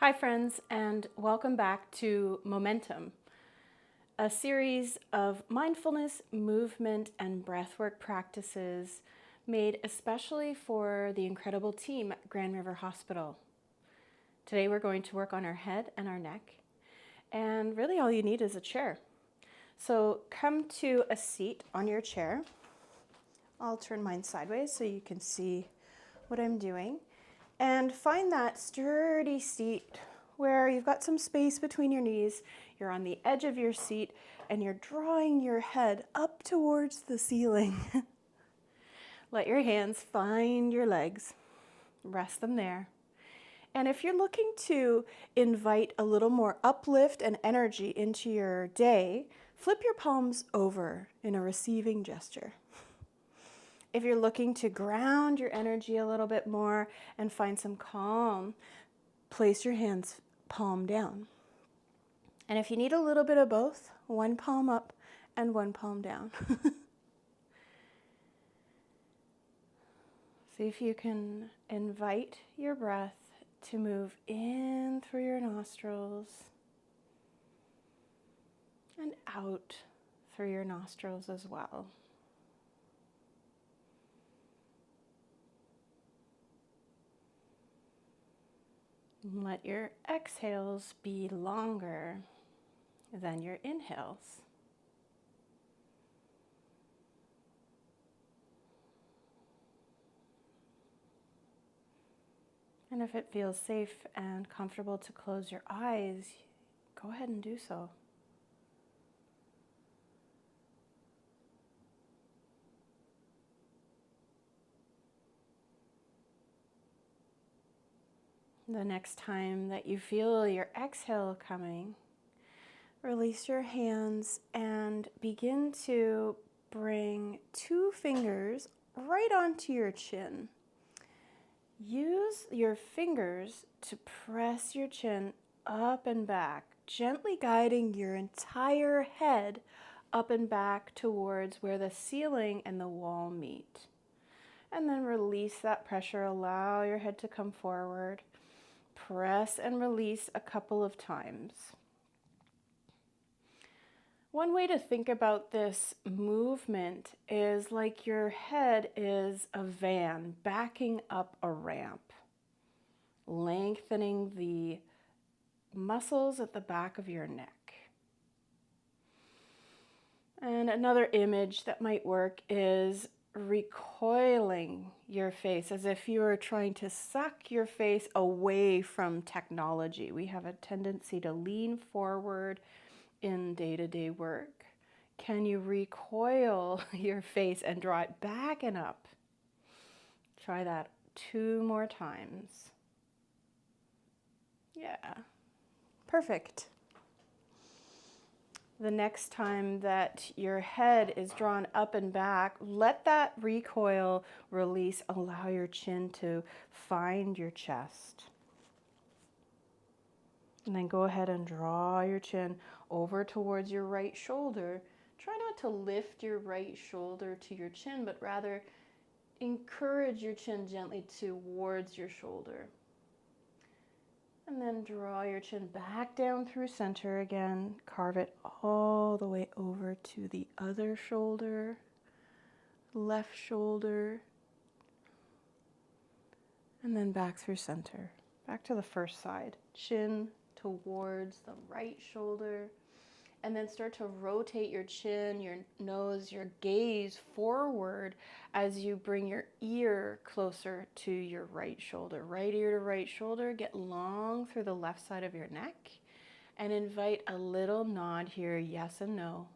Hi friends, and welcome back to Momentum, a series of mindfulness, movement, and breathwork practices made especially for the incredible team at Grand River Hospital. Today we're going to work on our head and our neck, and really all you need is a chair. So come to a seat on your chair. I'll turn mine sideways so you can see what I'm doing. And find that sturdy seat where you've got some space between your knees, you're on the edge of your seat, and you're drawing your head up towards the ceiling. Let your hands find your legs, rest them there. And if you're looking to invite a little more uplift and energy into your day, flip your palms over in a receiving gesture. If you're looking to ground your energy a little bit more and find some calm, place your hands palm down. And if you need a little bit of both, one palm up and one palm down. See if you can invite your breath to move in through your nostrils and out through your nostrils as well. Let your exhales be longer than your inhales. And if it feels safe and comfortable to close your eyes, go ahead and do so. The next time that you feel your exhale coming, release your hands and begin to bring two fingers right onto your chin. Use your fingers to press your chin up and back, gently guiding your entire head up and back towards where the ceiling and the wall meet. And then release that pressure, allow your head to come forward. Press and release a couple of times. One way to think about this movement is like your head is a van backing up a ramp, lengthening the muscles at the back of your neck. And another image that might work is recoiling your face as if you were trying to suck your face away from technology. We have a tendency to lean forward in day-to-day work. Can you recoil your face and draw it back and up? Try that 2 more times. Yeah, perfect. The next time that your head is drawn up and back, let that recoil release, allow your chin to find your chest. And then go ahead and draw your chin over towards your right shoulder. Try not to lift your right shoulder to your chin, but rather encourage your chin gently towards your shoulder. And then draw your chin back down through center again. Carve it all the way over to the other shoulder, left shoulder, and then back through center. Back to the first side. Chin towards the right shoulder. And then start to rotate your chin, your nose, your gaze forward as you bring your ear closer to your right shoulder. Right ear to right shoulder, get long through the left side of your neck and invite a little nod here, yes and no.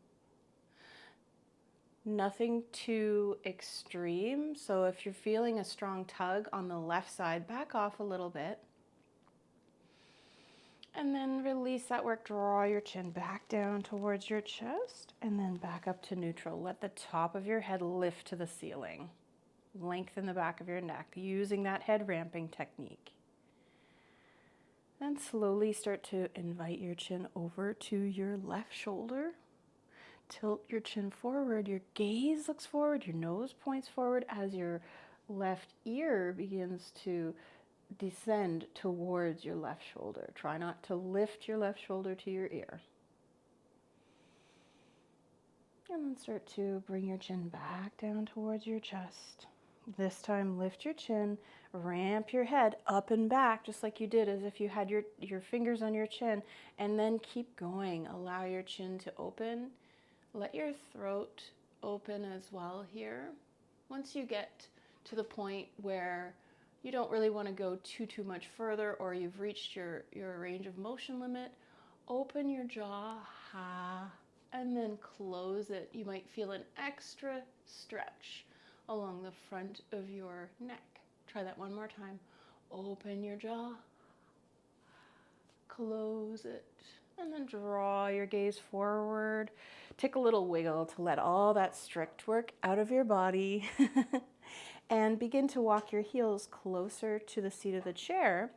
Nothing too extreme. So if you're feeling a strong tug on the left side, back off a little bit. And then release that work, draw your chin back down towards your chest and then back up to neutral. Let the top of your head lift to the ceiling. Lengthen the back of your neck using that head ramping technique. Then slowly start to invite your chin over to your left shoulder. Tilt your chin forward, your gaze looks forward, your nose points forward as your left ear begins to descend towards your left shoulder. Try not to lift your left shoulder to your ear. And then start to bring your chin back down towards your chest. This time lift your chin, ramp your head up and back just like you did as if you had your fingers on your chin, and then keep going. Allow your chin to open. Let your throat open as well here. Once you get to the point where you don't really want to go too much further, or you've reached your range of motion limit, open your jaw, ha, and then close it. You might feel an extra stretch along the front of your neck. Try that one more time. Open your jaw, close it, and then draw your gaze forward. Take a little wiggle to let all that strict work out of your body. And begin to walk your heels closer to the seat of the chair.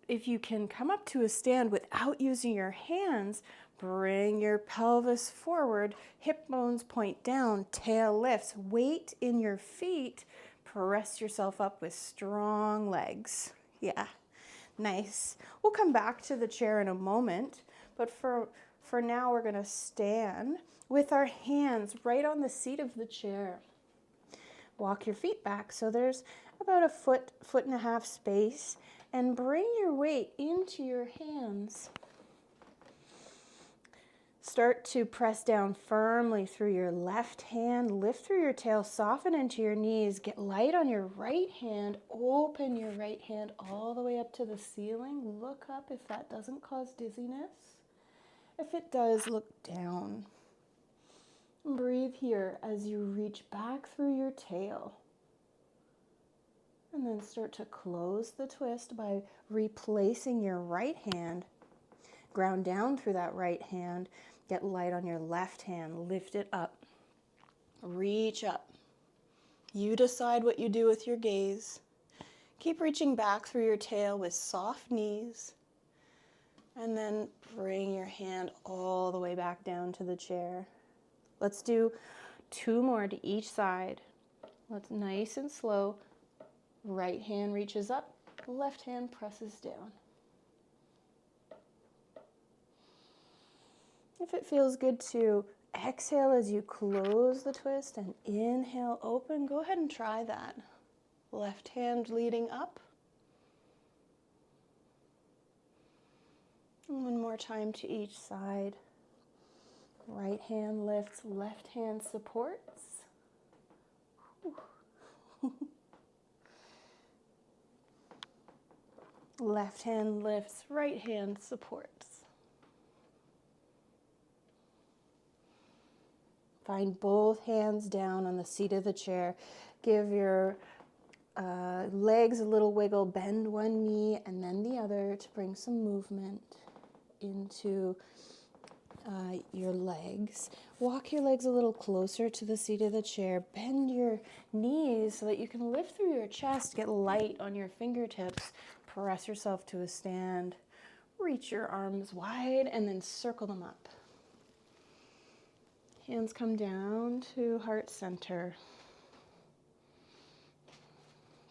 If you can come up to a stand without using your hands, bring your pelvis forward, hip bones point down, tail lifts, weight in your feet, press yourself up with strong legs. Yeah, nice. We'll come back to the chair in a moment, but for now we're gonna stand with our hands right on the seat of the chair. Walk your feet back so there's about a foot and a half space, and bring your weight into your hands. Start to press down firmly through your left hand, lift through your tail, soften into your knees, get light on your right hand, open your right hand all the way up to the ceiling. Look up if that doesn't cause dizziness. If it does, look down. Breathe here as you reach back through your tail. And then start to close the twist by replacing your right hand. Ground down through that right hand. Get light on your left hand. Lift it up. Reach up. You decide what you do with your gaze. Keep reaching back through your tail with soft knees. And then bring your hand all the way back down to the chair. Let's do 2 more to each side. Let's nice and slow. Right hand reaches up, left hand presses down. If it feels good to exhale as you close the twist and inhale open, go ahead and try that. Left hand leading up. And one more time to each side. Right hand lifts, left hand supports. Left hand lifts, right hand supports. Find both hands down on the seat of the chair. Give your legs a little wiggle, bend one knee and then the other to bring some movement into your legs. Walk your legs a little closer to the seat of the chair. Bend your knees so that you can lift through your chest. Get light on your fingertips. Press yourself to a stand. Reach your arms wide and then circle them up. Hands come down to heart center.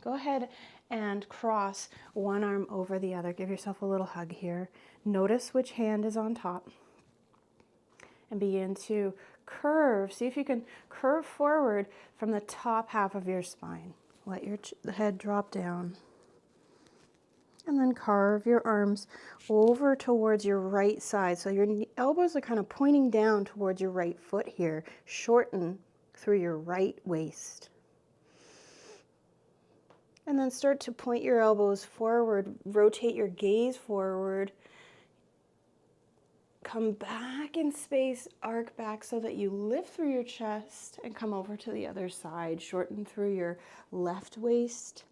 Go ahead and cross one arm over the other. Give yourself a little hug here. Notice which hand is on top. And begin to curve. See if you can curve forward from the top half of your spine. Let your head drop down. And then carve your arms over towards your right side. So your elbows are kind of pointing down towards your right foot here. Shorten through your right waist. And then start to point your elbows forward. Rotate your gaze forward. Come back in space, arc back so that you lift through your chest and come over to the other side. Shorten through your left waist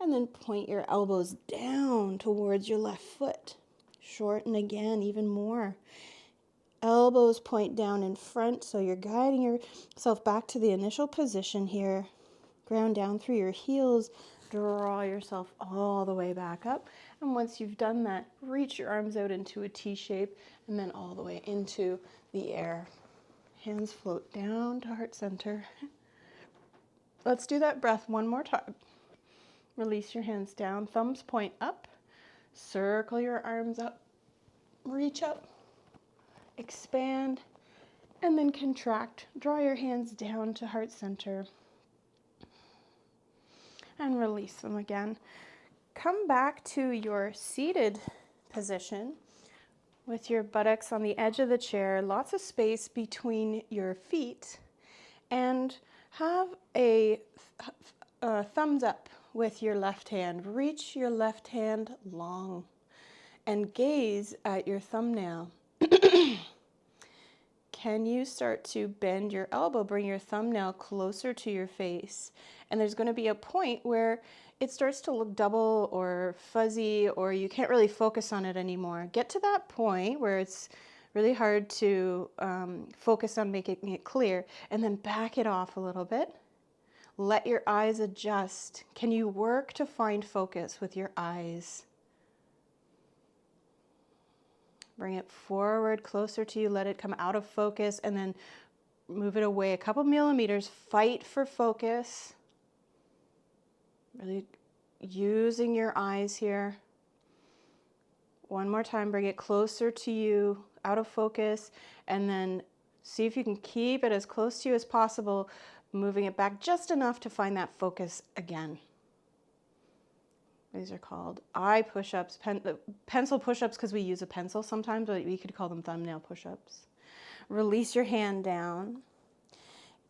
and then point your elbows down towards your left foot. Shorten again, even more. Elbows point down in front so you're guiding yourself back to the initial position here. Ground down through your heels. Draw yourself all the way back up. And once you've done that, reach your arms out into a T shape and then all the way into the air. Hands float down to heart center. Let's do that breath one more time. Release your hands down, thumbs point up, circle your arms up, reach up, expand, and then contract. Draw your hands down to heart center and release them again. Come back to your seated position with your buttocks on the edge of the chair, lots of space between your feet, and have a thumbs up with your left hand. Reach your left hand long and gaze at your thumbnail. Can you start to bend your elbow, bring your thumbnail closer to your face? And there's going to be a point where it starts to look double or fuzzy, or you can't really focus on it anymore. Get to that point where it's really hard to focus on making it clear, and then back it off a little bit. Let your eyes adjust. Can you work to find focus with your eyes? Bring it forward, closer to you, let it come out of focus, and then move it away a couple millimeters. Fight for focus. Really using your eyes here. One more time, bring it closer to you, out of focus, and then see if you can keep it as close to you as possible, moving it back just enough to find that focus again. These are called eye push-ups, pencil push-ups, because we use a pencil sometimes, but we could call them thumbnail push-ups. Release your hand down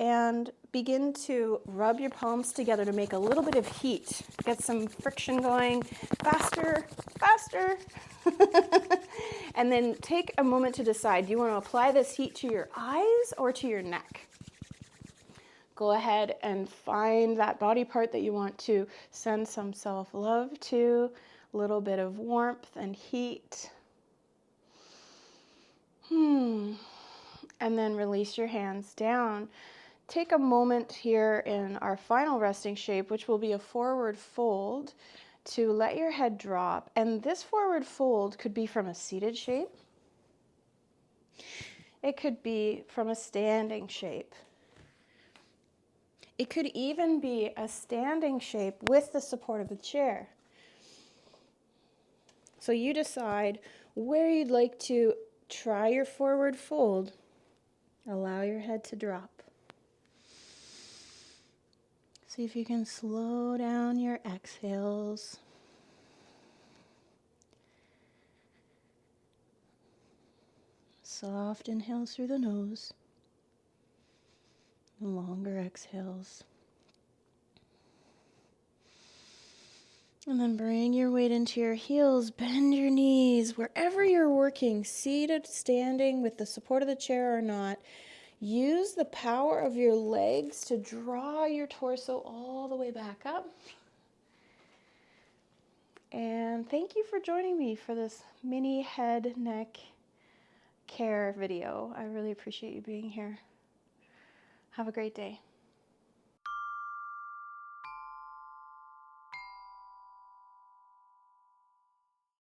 and begin to rub your palms together to make a little bit of heat. Get some friction going. Faster, faster. And then take a moment to decide, do you want to apply this heat to your eyes or to your neck? Go ahead and find that body part that you want to send some self-love to, a little bit of warmth and heat. And then release your hands down. Take a moment here in our final resting shape, which will be a forward fold, to let your head drop. And this forward fold could be from a seated shape. It could be from a standing shape. It could even be a standing shape with the support of the chair. So you decide where you'd like to try your forward fold. Allow your head to drop. See if you can slow down your exhales. Soft inhales through the nose. Longer exhales. And then bring your weight into your heels, bend your knees, wherever you're working, seated, standing, with the support of the chair or not. Use the power of your legs to draw your torso all the way back up. And thank you for joining me for this mini head, neck care video. I really appreciate you being here. Have a great day.